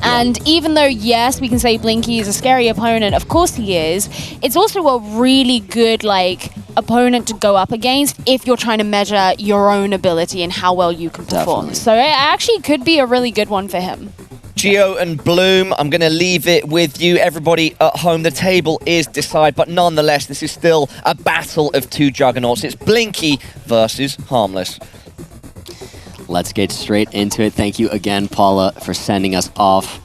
And even though, yes, we can say Blinky is a scary opponent, of course he is, it's also a really good, like, opponent to go up against if you're trying to measure your own ability and how well you can perform. Definitely. So it actually could be a really good one for him. Geo and Bloom, I'm going to leave it with you. Everybody at home, the table is decided, but nonetheless, this is still a battle of two juggernauts. It's Blinky versus Harmless. Let's get straight into it. Thank you again, Paula, for sending us off.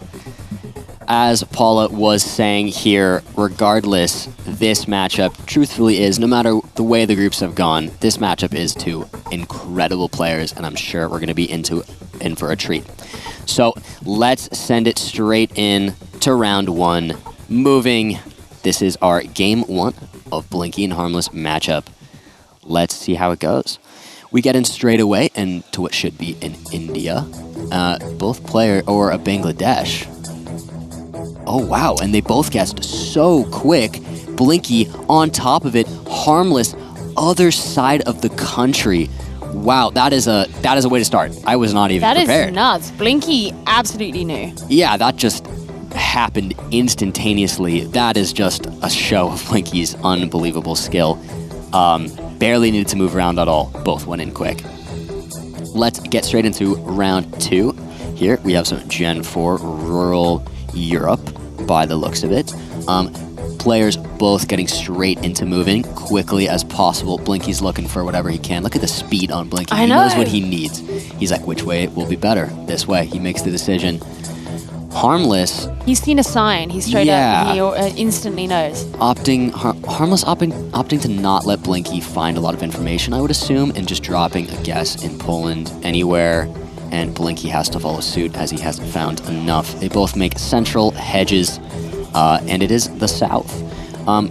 As Paula was saying here, regardless, this matchup truthfully is, no matter the way the groups have gone, this matchup is two incredible players, and I'm sure we're going to be in for a treat. So let's send it straight in to round one. Moving, this is our game one of Blinky and Harmless matchup. Let's see how it goes. We get in straight away into what should be in India. Both player, or a Bangladesh. Oh, wow, and they both guessed so quick. Blinky on top of it, Harmless, other side of the country. Wow, that is a way to start. I was not even prepared. That is nuts. Blinky absolutely knew. Yeah, that just happened instantaneously. That is just a show of Blinky's unbelievable skill. Barely needed to move around at all. Both went in quick. Let's get straight into round two. Here we have some Gen 4 rural Europe by the looks of it. Players both getting straight into moving quickly as possible. Blinky's looking for whatever he can. Look at the speed on Blinky. I He know. knows what he needs. He's like, which way will be better? This way. He makes the decision. Harmless. He's seen a sign. He's straight up and he instantly knows. Harmless opting to not let Blinky find a lot of information, I would assume, and just dropping a guess in Poland anywhere. And Blinky has to follow suit as he hasn't found enough. They both make central hedges, and it is the south.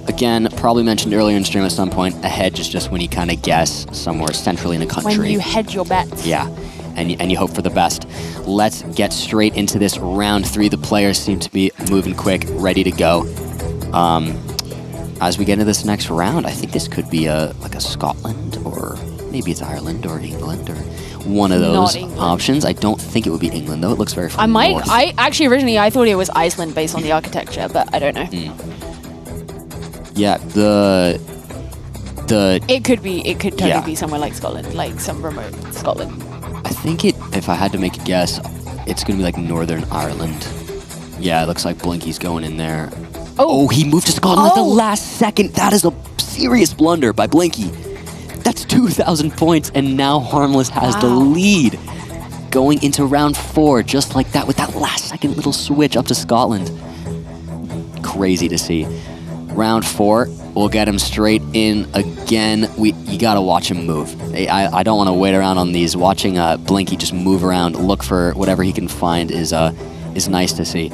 Again, probably mentioned earlier in stream at some point, a hedge is just when you kind of guess somewhere centrally in a country. When you hedge your bets. Yeah, and you hope for the best. Let's get straight into this round three. The players seem to be moving quick, ready to go. As we get into this next round, I think this could be like a Scotland, or maybe it's Ireland or England, or one of those options. I don't think it would be England, though. It looks very far north. I actually originally I thought it was Iceland based on the architecture, but I don't know. Yeah, It could totally be somewhere like Scotland, like some remote Scotland. I think if I had to make a guess, it's going to be like Northern Ireland. Yeah, it looks like Blinky's going in there. Oh, he moved to Scotland at the last second. That is a serious blunder by Blinky. That's 2,000 points, and now Harmless has the lead. Going into round four, just like that, with that last second little switch up to Scotland. Crazy to see. Round four, we'll get him straight in again. You gotta watch him move. I don't want to wait around on these. Watching Blinky just move around, look for whatever he can find is nice to see.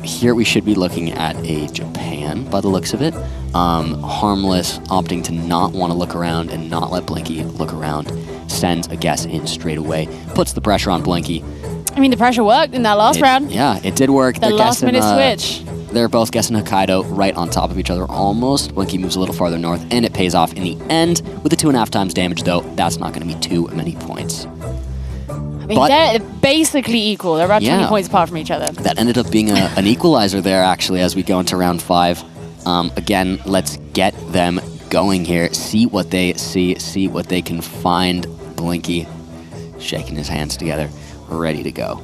Here we should be looking at a Japan by the looks of it. Harmless opting to not want to look around and not let Blinky look around. Sends a guess in straight away. Puts the pressure on Blinky. I mean, the pressure worked in that last round. Yeah, it did work. The last minute switch. They're both guessing Hokkaido right on top of each other almost. Blinky moves a little farther north, and it pays off in the end. With the 2.5 times damage, though, that's not going to be too many points. I mean, they're basically equal. They're about 20 points apart from each other. That ended up being an equalizer there, actually, as we go into round five. Again, let's get them going here. See what they see what they can find. Blinky shaking his hands together, ready to go.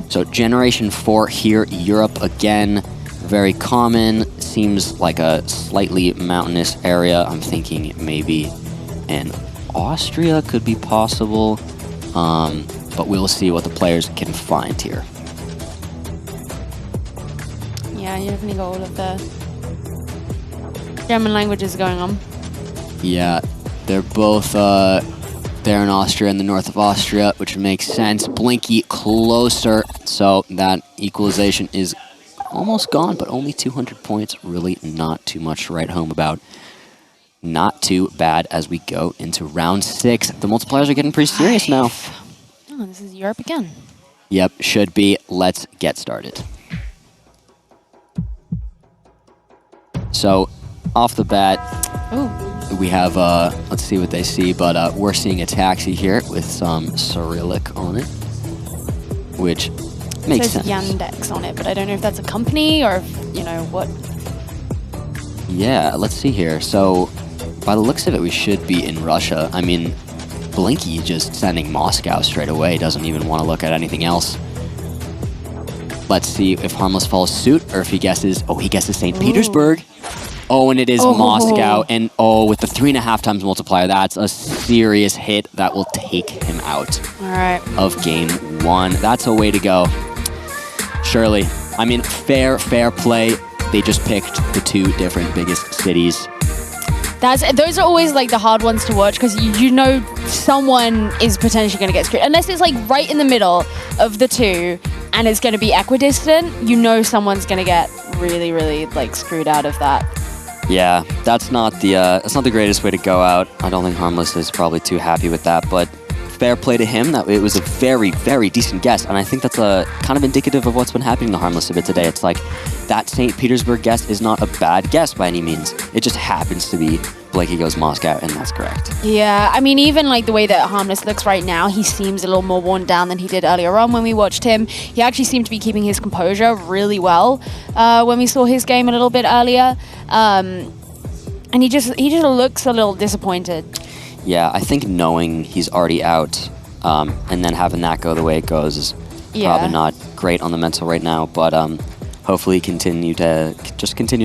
So Generation 4 here, Europe again. Very common. Seems like a slightly mountainous area. I'm thinking maybe in Austria could be possible. But we'll see what the players can find here. Yeah, you definitely got all of the German languages going on. Yeah, they're both there in Austria, in the north of Austria, which makes sense. Blinky closer, so that equalization is almost gone, but only 200 points. Really not too much to write home about. Not too bad as we go into round 6. The multipliers are getting pretty serious now. Oh, this is Europe again. Yep, should be. Let's get started. So, off the bat, we have, let's see what they see, but we're seeing a taxi here with some Cyrillic on it, which Makes It says sense. Yandex on it, but I don't know if that's a company or if, you know, what. Yeah, let's see here. So, by the looks of it, we should be in Russia. I mean, Blinky just sending Moscow straight away. Doesn't even want to look at anything else. Let's see if Harmless follows suit or if he guesses. Oh, he guesses St. Petersburg. Oh, and it is Moscow. And oh, with the 3.5 times multiplier, that's a serious hit that will take him out All right. of game 1. That's a way to go. Surely. I mean, fair play. They just picked the 2 different biggest cities. Those are always like the hard ones to watch because you know someone is potentially going to get screwed. Unless it's like right in the middle of the 2 and it's going to be equidistant, you know someone's going to get really, really like screwed out of that. Yeah, that's not the greatest way to go out. I don't think Harmless is probably too happy with that, but fair play to him. That it was a very, very decent guess, and I think that's a kind of indicative of what's been happening to Harmless a bit today. It's like that St. Petersburg guess is not a bad guess by any means. It just happens to be Blinky goes Moscow, and that's correct. Yeah, I mean, even like the way that Harmless looks right now, he seems a little more worn down than he did earlier on when we watched him. He actually seemed to be keeping his composure really well when we saw his game a little bit earlier. And he just looks a little disappointed. Yeah, I think knowing he's already out and then having that go the way it goes is probably not great on the mental right now, but hopefully continue to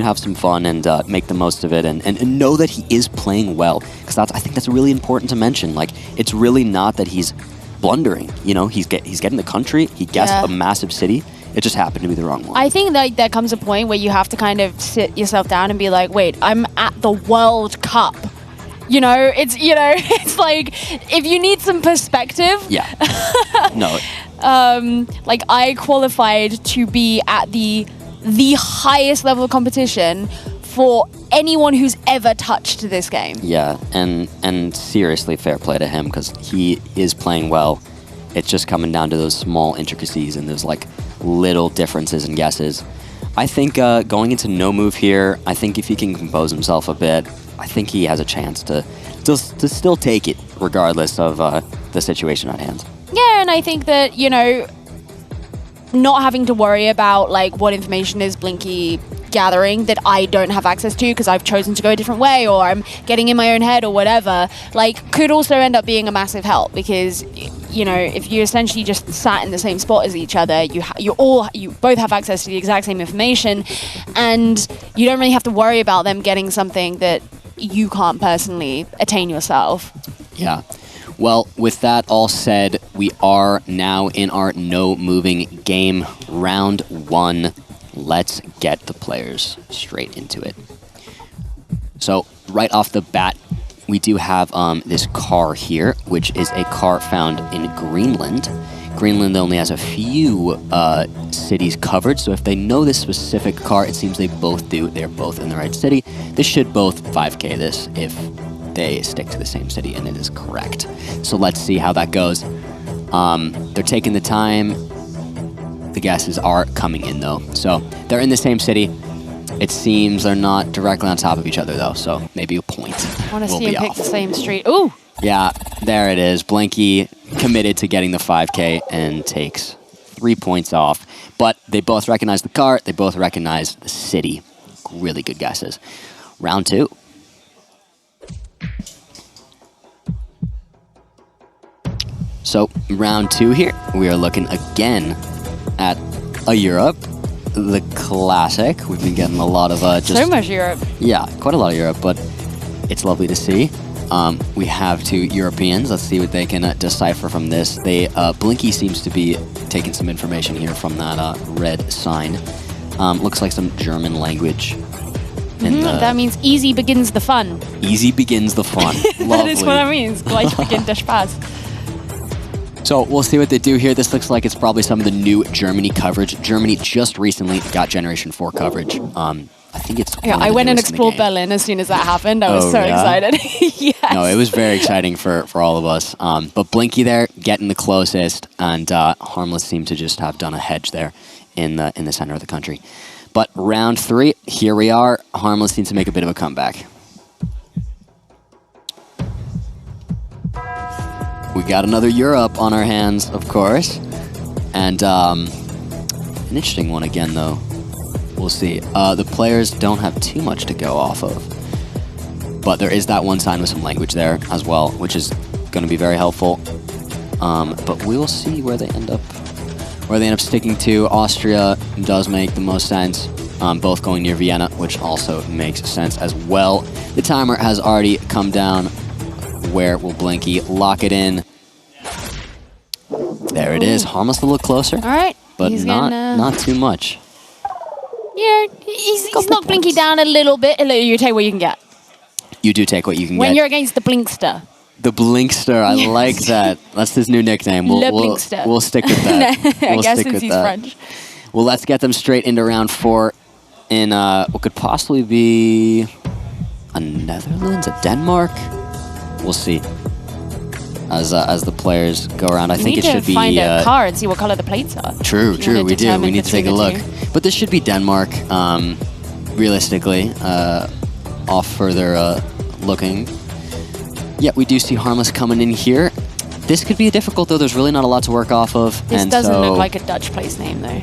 have some fun and make the most of it and know that he is playing well, because I think that's really important to mention. Like, it's really not that he's blundering, you know, he's getting the country, he guessed a massive city. It just happened to be the wrong one. I think that there comes a point where you have to kind of sit yourself down and be like, wait, I'm at the World Cup. You know, it's like, if you need some perspective. Yeah. No. Like, I qualified to be at the highest level of competition for anyone who's ever touched this game. Yeah, and seriously, fair play to him, because he is playing well. It's just coming down to those small intricacies and those like little differences in guesses. I think going into no move here, I think if he can compose himself a bit, I think he has a chance to still take it regardless of the situation at hand. Yeah, and I think that, you know, not having to worry about like what information is Blinky gathering that I don't have access to because I've chosen to go a different way, or I'm getting in my own head or whatever, like, could also end up being a massive help, because, you know, if you essentially just sat in the same spot as each other, you both have access to the exact same information, and you don't really have to worry about them getting something that you can't personally attain yourself. Yeah. Well, with that all said, we are now in our no moving game, round 1. Let's get the players straight into it. So right off the bat, we do have this car here, which is a car found in Greenland. Greenland only has a few cities covered, so if they know this specific car, it seems they both do. They're both in the right city. They should both 5K this if they stick to the same city, and it is correct. So let's see how that goes. They're taking the time. The guesses are coming in, though. So they're in the same city. It seems they're not directly on top of each other, though, so maybe a point. I want to see him pick the same street. Ooh! Yeah, there it is. Blinky committed to getting the 5K and takes 3 points off. But they both recognize the car. They both recognize the city. Really good guesses. Round 2. So, round 2 here. We are looking again at a Europe. The classic. We've been getting a lot of so much Europe. Yeah, quite a lot of Europe, but it's lovely to see. We have 2 Europeans. Let's see what they can decipher from this. Blinky seems to be taking some information here from that red sign. Looks like some German language. That means easy begins the fun. Easy begins the fun. That is what it means. Gleich beginnt der Spaß. So we'll see what they do here. This looks like it's probably some of the new Germany coverage. Germany just recently got Generation 4 coverage. I think it's I went and explored Berlin as soon as that happened. I was so excited. Yes. No, it was very exciting for all of us. But Blinky there getting the closest, and Harmless seemed to just have done a hedge there in the center of the country. But round 3, here we are. Harmless seems to make a bit of a comeback. We got another Europe on our hands, of course. And An interesting one again, though. We'll see. The players don't have too much to go off of. But there is that one sign with some language there as well, which is going to be very helpful. But we will see where they end up. Where they end up sticking to. Austria does make the most sense. Both going near Vienna, which also makes sense as well. The timer has already come down. Where will Blinky lock it in? There it is. Harmless a little closer. All right. But not too much. Yeah, he's knocked Blinky down a little bit. You take what you can get. You do take what you can get. When you're against the Blinkster. The Blinkster, I like that. That's his new nickname. Blinkster. We'll stick with that. I guess since he's French. Well, let's get them straight into round 4 in what could possibly be a Netherlands, a Denmark. We'll see as the players go around. I think it should be. We need to find a car and see what color the plates are. True. We do. We need to take a look. But this should be Denmark, realistically, off further looking. Yeah, we do see Harmless coming in here. This could be difficult, though. There's really not a lot to work off of. This doesn't look like a Dutch place name, though.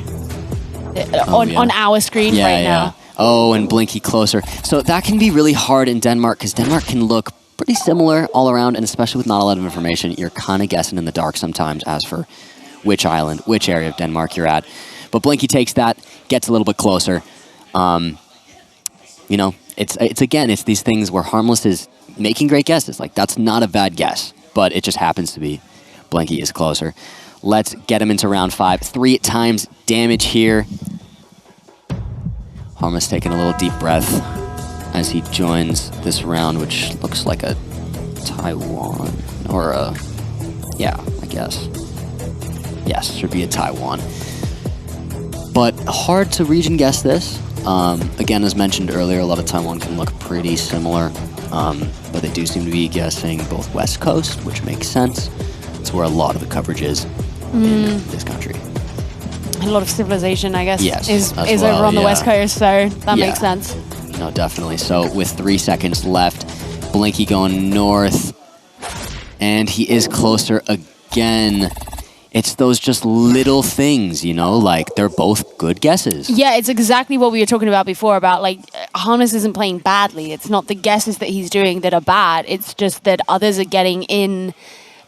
On our screen now. Oh, and Blinky closer. So that can be really hard in Denmark, because Denmark can look pretty similar all around, and especially with not a lot of information, you're kind of guessing in the dark sometimes as for which island, which area of Denmark you're at. But Blinky takes that, gets a little bit closer. You know, it's these things where Harmless is making great guesses. Like, that's not a bad guess, but it just happens to be Blinky is closer. Let's get him into round 5. 3 times damage here. Harmless taking a little deep breath as he joins this round, which looks like a Taiwan or a, yeah, I guess. Yes, should be a Taiwan. But hard to region guess this. Again, as mentioned earlier, a lot of Taiwan can look pretty similar, but they do seem to be guessing both West Coast, which makes sense. It's where a lot of the coverage is in this country. A lot of civilization, I guess, yes, is over on the West Coast, so that makes sense. No, definitely. So with 3 seconds left, Blinky going north, and he is closer again. It's those just little things, you know, like they're both good guesses. Yeah, it's exactly what we were talking about before about like Harmless isn't playing badly. It's not the guesses that he's doing that are bad. It's just that others are getting in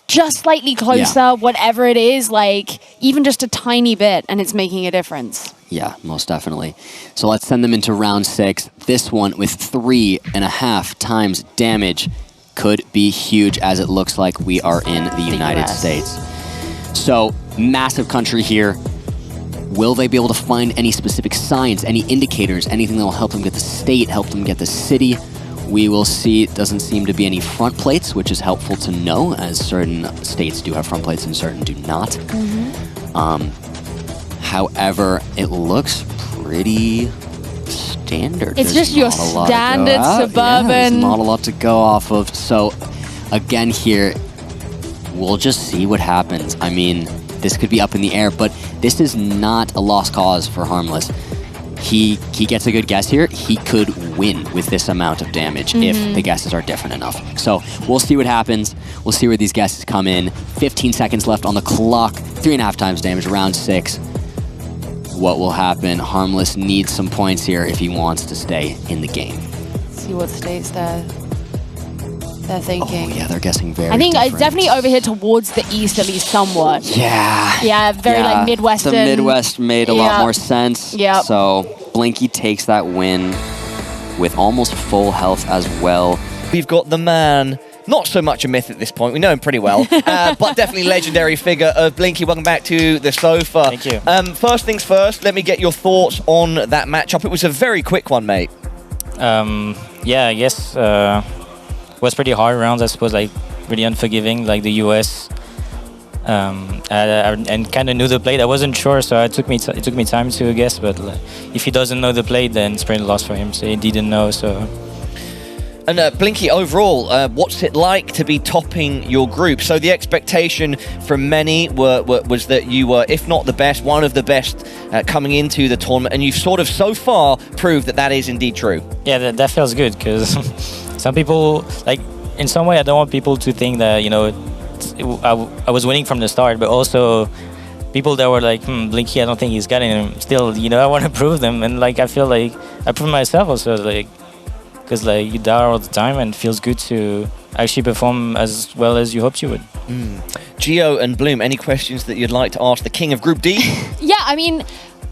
just slightly closer, whatever it is, like even just a tiny bit, and it's making a difference. Yeah, most definitely. So let's send them into round 6. This one with 3.5 times damage could be huge, as it looks like we are in the United States. So, massive country here. Will they be able to find any specific signs, any indicators, anything that will help them get the state, help them get the city? We will see. It doesn't seem to be any front plates, which is helpful to know, as certain states do have front plates and certain do not. However, it looks pretty standard. It's just your standard suburban. Yeah, there's not a lot to go off of. So, again here, we'll just see what happens. I mean, this could be up in the air, but this is not a lost cause for Harmless. He gets a good guess here. He could win with this amount of damage if the guesses are different enough. So we'll see what happens. We'll see where these guesses come in. 15 seconds left on the clock. 3.5 times damage, round 6. What will happen? Harmless needs some points here if he wants to stay in the game. Let's see what states they're thinking. Oh, yeah, they're guessing very I think different. it's definitely over here towards the east, at least somewhat. Yeah. Yeah, very like Midwestern. The Midwest made a lot more sense. Yeah. So Blinky takes that win with almost full health as well. We've got the man, not so much a myth at this point, we know him pretty well, but definitely legendary figure of Blinky. Welcome back to the sofa. Thank you. First things first, let me get your thoughts on that matchup. It was a very quick one, mate. Yeah, I guess it was pretty hard rounds, I suppose, like really unforgiving, like the US. And kind of knew the plate. I wasn't sure, so it took me time to guess. But like, if he doesn't know the plate, then it's pretty lost for him. So he didn't know. So. And Blinky, overall, what's it like to be topping your group? So the expectation from many was that you were, if not the best, one of the best coming into the tournament, and you've sort of so far proved that that is indeed true. Yeah, that feels good, because some people, like, in some way, I don't want people to think that, you know, I was winning from the start, but also people that were like, Blinky, I don't think he's getting him. Still, you know, I want to prove them, and like I feel like I prove myself also, like, because like you die all the time, and it feels good to actually perform as well as you hoped you would. Geo and Bloom, any questions that you'd like to ask the king of Group D? Yeah, I mean,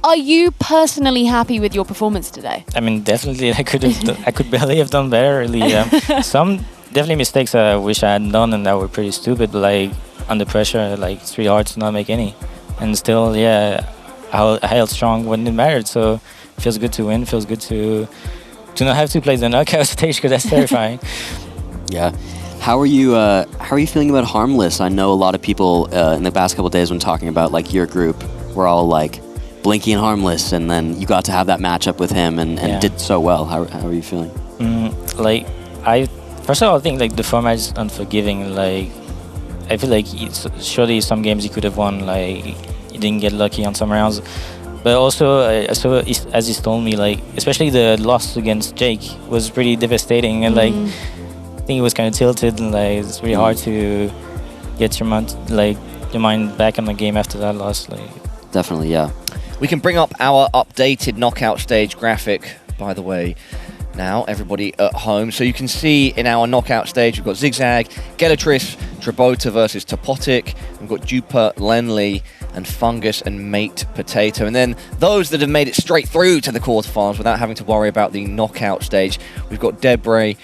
are you personally happy with your performance today? I mean, definitely, I could barely have done better. Really, some definitely mistakes I wish I hadn't done, and that were pretty stupid. But like under pressure, like it's really hard to not make any. And still, yeah, I held strong when it mattered. So it feels good to win. Feels good to not have to play the knockout stage, because that's terrifying. Yeah. How are you feeling about Harmless? I know a lot of people in the past couple of days when talking about like your group were all like Blinky and Harmless, and then you got to have that matchup with him and did so well. How are you feeling? Like first of all, I think like the format is unforgiving. Like I feel like surely some games he could have won. Like he didn't get lucky on some rounds. But also, as he's told me, like especially the loss against Jake was pretty devastating, and like I think he was kind of tilted, and like it's really hard to get your mind back on the game after that loss. Like Definitely, yeah. We can bring up our updated knockout stage graphic, by the way, now, everybody at home. So you can see in our knockout stage, we've got Zigzag, Gelatris, Trabota versus Topotic. We've got Duper, Lenley, and Fungus and Mate Potato. And then those that have made it straight through to the quarterfinals without having to worry about the knockout stage, we've got Debray,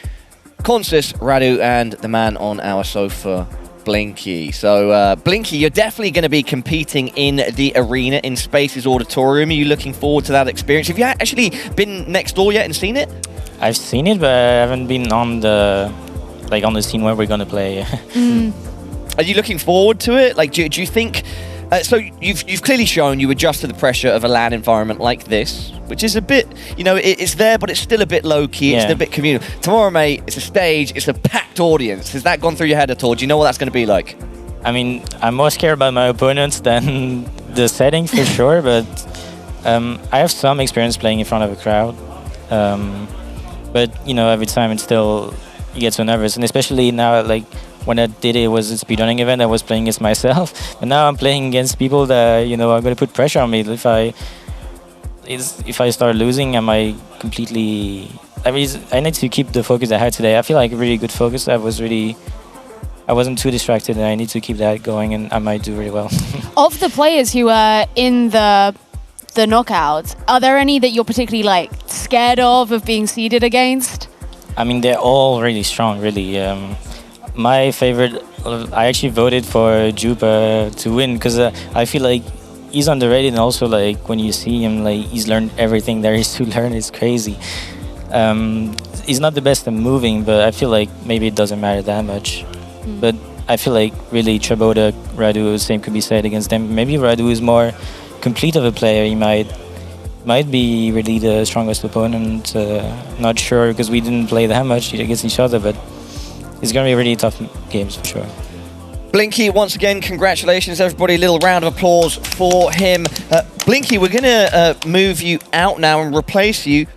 Consis, Radu, and the man on our sofa, Blinky. So Blinky, you're definitely going to be competing in the arena in Spaces Auditorium. Are you looking forward to that experience? Have you actually been next door yet and seen it? I've seen it, but I haven't been on the scene where we're gonna play. Are you looking forward to it? Like, do you think? So you've clearly shown you adjust to the pressure of a LAN environment like this, which is a bit, you know, it's there, but it's still a bit low key. It's still a bit communal. Tomorrow, mate, it's a stage. It's a packed audience. Has that gone through your head at all? Do you know what that's going to be like? I mean, I'm more scared about my opponents than the setting for sure, but I have some experience playing in front of a crowd. But you know, every time it's still, you get so nervous, and especially now, like when I did it was a speedrunning event, I was playing against myself, but now I'm playing against people that, you know, are going to put pressure on me. If I start losing, am I completely? I need to keep the focus I had today. I feel like a really good focus. I wasn't too distracted, and I need to keep that going, and I might do really well. Of the players who are in the knockouts, are there any that you're particularly like scared of being seeded against? I mean, they're all really strong, really. My favorite, I actually voted for Juba to win, because I feel like he's underrated, and also like when you see him, like he's learned everything there is to learn. It's crazy. He's not the best at moving, but I feel like maybe it doesn't matter that much. But I feel like really Trabota, Radu, same could be said against them. Maybe Radu is more complete of a player. He might be really the strongest opponent. Not sure, because we didn't play that much against each other, but it's going to be really tough games for sure. Blinky, once again, congratulations, everybody. A little round of applause for him. Blinky, we're going to move you out now and replace you